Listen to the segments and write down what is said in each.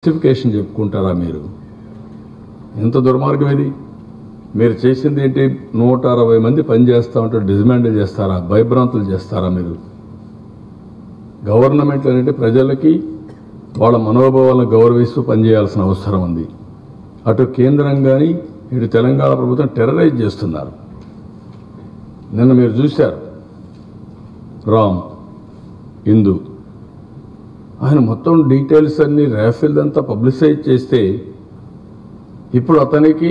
Justification చెప్పుకుంటారా మీరు? ఎంత దుర్మార్గం ఇది? మీరు చేసింది ఏంటి? 160 మంది పని చేస్తా ఉంటే డిస్మాండిల్ చేస్తారా? భయభ్రాంతులు చేస్తారా మీరు? గవర్నమెంట్ అనేది ప్రజలకి వాళ్ళ మనోభావాలను గౌరవిస్తూ పనిచేయాల్సిన అవసరం ఉంది. అటు కేంద్రం కానీ ఇటు తెలంగాణ ప్రభుత్వం టెర్రరైజ్ చేస్తున్నారు. నిన్న మీరు చూశారు, రామ్ ఇందు ఆయన మొత్తం డీటెయిల్స్ అన్ని రాఫెల్ అంతా పబ్లిసైజ్ చేస్తే ఇప్పుడు అతనికి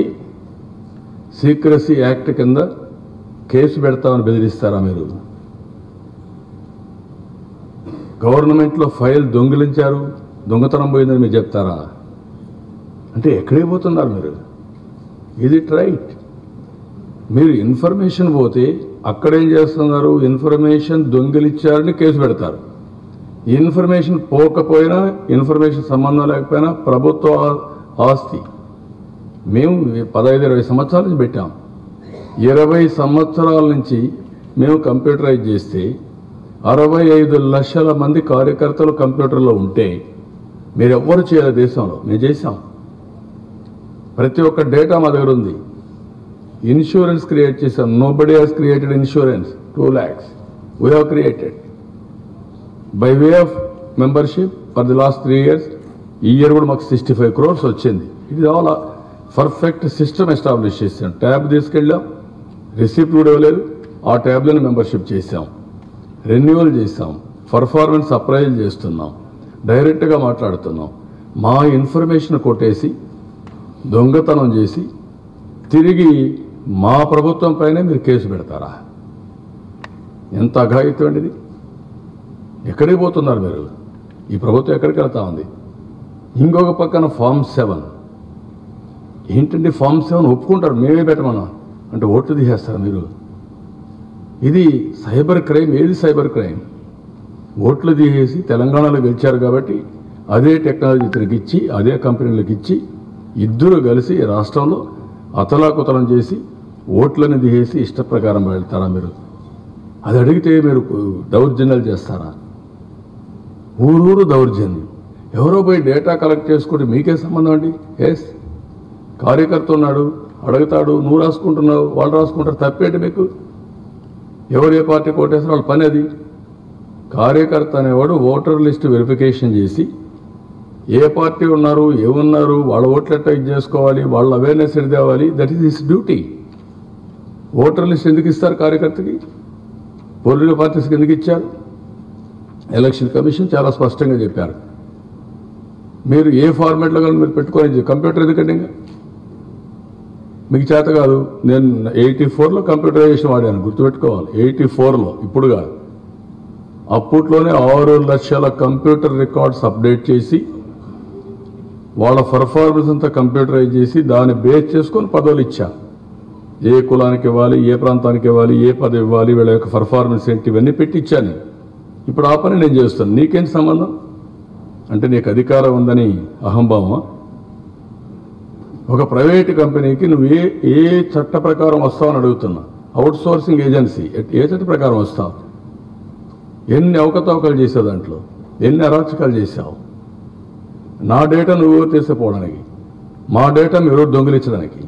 సీక్రసీ యాక్ట్ కింద కేసు పెడతామని బెదిరిస్తారా మీరు? గవర్నమెంట్లో ఫైల్ దొంగిలించారు, దొంగతనం పోయిందని మీరు చెప్తారా? అంటే ఎక్కడికి పోతున్నారు మీరు? ఇది ఇట్ రైట్? మీరు ఇన్ఫర్మేషన్ పోతే అక్కడేం చేస్తున్నారు? ఇన్ఫర్మేషన్ దొంగిలించారని కేసు పెడతారు. ఇన్ఫర్మేషన్ పోకపోయినా, ఇన్ఫర్మేషన్ సంబంధం లేకపోయినా ప్రభుత్వ ఆస్తి మేము 15-20 సంవత్సరాల నుంచి పెట్టాం. 20 సంవత్సరాల నుంచి మేము కంప్యూటరైజ్ చేస్తే 65 లక్షల మంది కార్యకర్తలు కంప్యూటర్లో ఉంటే మీరు ఎవ్వరు చేయాలి దేశంలో? మేము చేశాం. ప్రతి ఒక్క డేటా మా దగ్గర ఉంది. ఇన్సూరెన్స్ క్రియేట్ చేశాం. Nobody has created insurance 2 lakhs we have created by way of membership for the last 3 years. ఈ ఇయర్ కూడా మాకు 65 crores వచ్చింది. ఇది ఆల్ పర్ఫెక్ట్ సిస్టమ్ ఎస్టాబ్లిష్ చేసాం. ట్యాబ్ తీసుకెళ్ళాం, రిసిప్ట్ కూడా ఇవ్వలేదు, ఆ ట్యాబ్లను మెంబర్షిప్ చేసాం, రెన్యువల్ చేసాం, పర్ఫార్మెన్స్ అప్రైజల్ చేస్తున్నాం, డైరెక్ట్గా మాట్లాడుతున్నాం. మా ఇన్ఫర్మేషన్ కొట్టేసి దొంగతనం చేసి తిరిగి మా ప్రభుత్వం పైనే మీరు కేసు పెడతారా? ఎంత అఘాయిత్యం ఇది! ఎక్కడికి పోతున్నారు మీరు? ఈ ప్రభుత్వం ఎక్కడికి వెళ్తా ఉంది? ఇంకొక పక్కన ఫామ్ 7 ఏంటండి? ఫామ్ 7 ఒప్పుకుంటారు, మేమే పెట్టమన్నా అంటే ఓట్లు తీసేస్తారు మీరు. ఇది సైబర్ క్రైమ్. ఏది సైబర్ క్రైమ్? ఓట్లు తీసేసి తెలంగాణలో గెలిచారు కాబట్టి అదే టెక్నాలజీ ఇతనికి ఇచ్చి, అదే కంపెనీలకు ఇచ్చి, ఇద్దరు కలిసి రాష్ట్రంలో అతలాకుతలం చేసి ఓట్లను తీసేసి ఇష్ట ప్రకారం వెళ్తారా మీరు? అది అడిగితే మీరు దౌర్జన్యాలు చేస్తారా? ఊరూరు దౌర్జన్యం. ఎవరో పోయి డేటా కలెక్ట్ చేసుకుంటే మీకే సంబంధం అండి? ఎస్, కార్యకర్త ఉన్నాడు, అడుగుతాడు, నువ్వు రాసుకుంటున్నావు, వాళ్ళు రాసుకుంటారు, తప్పేంటి మీకు? ఎవరు ఏ పార్టీ కోటేస్తారో వాళ్ళ పని అది. కార్యకర్త అనేవాడు ఓటర్ లిస్ట్ వెరిఫికేషన్ చేసి ఏ పార్టీ ఉన్నారు, ఏమున్నారు, వాళ్ళ ఓట్లు ఎట్లా ఇది చేసుకోవాలి, వాళ్ళ అవేర్నెస్ ఎది తేవాలి. That is his duty. Voter list ఎందుకు ఇస్తారు కార్యకర్తకి? పొలిటికల్ పార్టీస్కి ఎందుకు ఇచ్చారు? ఎలక్షన్ కమిషన్ చాలా స్పష్టంగా చెప్పారు. మీరు ఏ ఫార్మాట్లో కానీ మీరు పెట్టుకొని కంప్యూటర్ ఎందుకండి? ఇంకా మీకు చేత కాదు. నేను 84లో కంప్యూటరైజేషన్ వాడాను, గుర్తుపెట్టుకోవాలి. 84లో, ఇప్పుడు కాదు. అప్పట్లోనే 6 లక్షల కంప్యూటర్ రికార్డ్స్ అప్డేట్ చేసి వాళ్ళ పర్ఫార్మెన్స్ అంతా కంప్యూటరైజ్ చేసి దాన్ని బేస్ చేసుకొని పదవులు ఇచ్చా. ఏ కులానికి ఇవ్వాలి, ఏ ప్రాంతానికి ఇవ్వాలి, ఏ పదవి ఇవ్వాలి, వీళ్ళ యొక్క పర్ఫార్మెన్స్ ఏంటి, ఇవన్నీ పెట్టి ఇచ్చాను. ఇప్పుడు ఆ పని నేను చేస్తాను. నీకేంటి సంబంధం? అంటే నీకు అధికారం ఉందని అహంభావమా? ఒక ప్రైవేటు కంపెనీకి నువ్వు ఏ చట్ట ప్రకారం వస్తావని అడుగుతున్నా. అవుట్ సోర్సింగ్ ఏజెన్సీ ఏ చట్ట ప్రకారం వస్తావు? ఎన్ని అవకతవకలు చేసావు, దాంట్లో ఎన్ని అరాచకాలు చేశావు? నా డేటా నువ్వు తీసుకోవడానికి, మా డేటా మీరు దొంగిలించడానికి,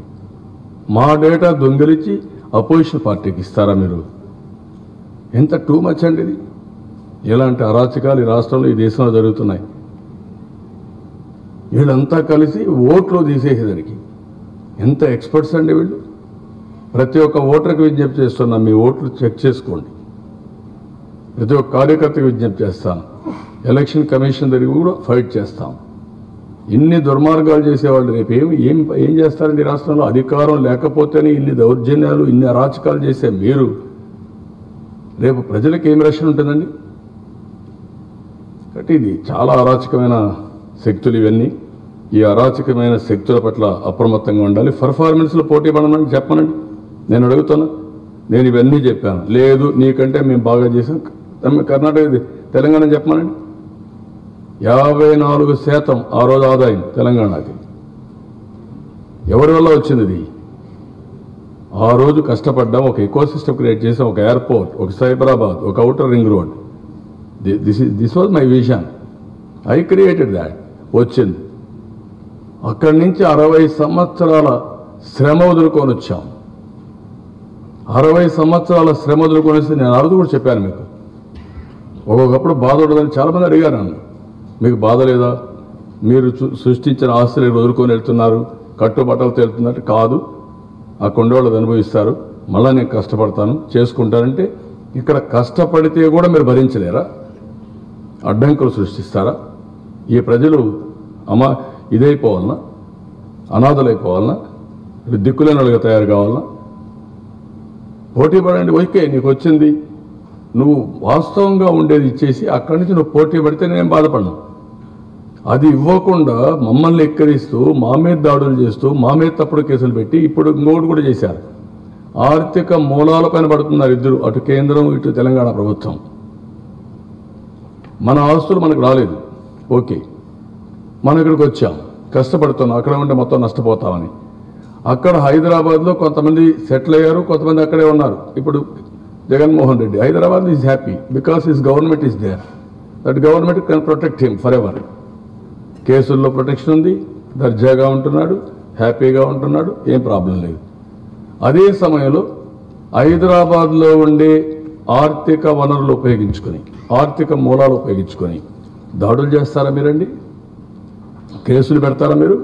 మా డేటా దొంగిలించి అపోజిషన్ పార్టీకి ఇస్తారా మీరు? ఎంత టూ మచ్ అండి ఇది! ఇలాంటి అరాచకాలు ఈ రాష్ట్రంలో, ఈ దేశంలో జరుగుతున్నాయి. వీళ్ళంతా కలిసి ఓట్లు తీసేసేదానికి ఎంత ఎక్స్పర్ట్స్ అండి వీళ్ళు! ప్రతి ఒక్క ఓటర్కి విజ్ఞప్తి చేస్తున్నా, మీ ఓట్లు చెక్ చేసుకోండి. ప్రతి ఒక్క కార్యకర్తకి విజ్ఞప్తి చేస్తాను. ఎలక్షన్ కమిషన్ దగ్గర కూడా ఫైట్ చేస్తాం. ఇన్ని దుర్మార్గాలు చేసేవాళ్ళు రేపు ఏం చేస్తారండి రాష్ట్రంలో? అధికారం లేకపోతేనే ఇన్ని దౌర్జన్యాలు, ఇన్ని అరాచకాలు చేసే మీరు రేపు ప్రజలకు ఏం రక్షణ ఉంటుందండి? కాబట్టి ఇది చాలా అరాచకమైన శక్తులు ఇవన్నీ. ఈ అరాచకమైన శక్తుల పట్ల అప్రమత్తంగా ఉండాలి. పర్ఫార్మెన్స్లో పోటీ పడమని చెప్పనండి. నేను అడుగుతున్నా. నేను ఇవన్నీ చెప్పాను. లేదు నీకంటే మేము బాగా చేసాం, కర్ణాటక తెలంగాణ చెప్పమనండి. 54% ఆ రోజు ఆదాయం తెలంగాణకి. ఎవరి వల్ల వచ్చింది ఇది? ఆ రోజు కష్టపడ్డాం, ఒక ఎకోసిస్టమ్ క్రియేట్ చేసాం, ఒక ఎయిర్పోర్ట్, ఒక సైబరాబాద్, ఒక outer ring road. This was my vision. I created that. వచ్చింది అక్కడి నుంచి 60 సంవత్సరాల శ్రమ వదులుకొని వచ్చాం. 60 సంవత్సరాల శ్రమ వదులుకొని వస్తే నేను అరుదు కూడా చెప్పాను మీకు. ఒక్కొక్కప్పుడు బాధ ఉండదని చాలామంది అడిగారు నన్ను. మీకు బాధ లేదా? మీరు సృష్టించిన ఆస్తులు వదులుకొని వెళ్తున్నారు, కట్టుబట్టలు తేలుతున్నట్టు కాదు. ఆ కొండవాళ్ళు అనుభవిస్తారు, మళ్ళీ నేను కష్టపడతాను చేసుకుంటానంటే ఇక్కడ కష్టపడితే కూడా మీరు భరించలేరా? అడ్డంకులు సృష్టిస్తారా? ఈ ప్రజలు ఇదైపోవాలన్నా, అనాథలైపోవాలన్నా, దిక్కులేని వాళ్ళుగా తయారు కావాలన్నా? పోటీ పడండి. ఓకే, నీకు వచ్చింది, నువ్వు వాస్తవంగా ఉండేది ఇచ్చేసి అక్కడి నుంచి నువ్వు పోటీ పడితే నేను బాధపడను. అది ఇవ్వకుండా మమ్మల్ని ఎక్కరిస్తూ మా మీద దాడులు చేస్తూ మా మీద తప్పుడు కేసులు పెట్టి ఇప్పుడు ఇంకోటి కూడా చేశారు. ఆర్థిక మూలాలపైన పడుతున్నారు ఇద్దరు, అటు కేంద్రం ఇటు తెలంగాణ ప్రభుత్వం. మన ఆస్తులు మనకు రాలేదు, ఓకే, మనం ఇక్కడికి వచ్చాం, కష్టపడుతున్నాం, అక్కడ ఉంటే మొత్తం నష్టపోతామని. అక్కడ హైదరాబాద్లో కొంతమంది సెటిల్ అయ్యారు, కొంతమంది అక్కడే ఉన్నారు. ఇప్పుడు Jaganmohan Reddy Hyderabad is happy because his government is there. That government can protect him forever. కేసుల్లో ప్రొటెక్షన్ ఉంది, దర్జాగా ఉంటున్నాడు, హ్యాపీగా ఉంటున్నాడు, ఏం ప్రాబ్లం లేదు. అదే సమయంలో హైదరాబాద్లో ఉండే ఆర్థిక వనరులు ఉపయోగించుకొని, ఆర్థిక మూలాలు ఉపయోగించుకొని దాడులు చేస్తారా మీరండి? కేసులు పెడతారా మీరు?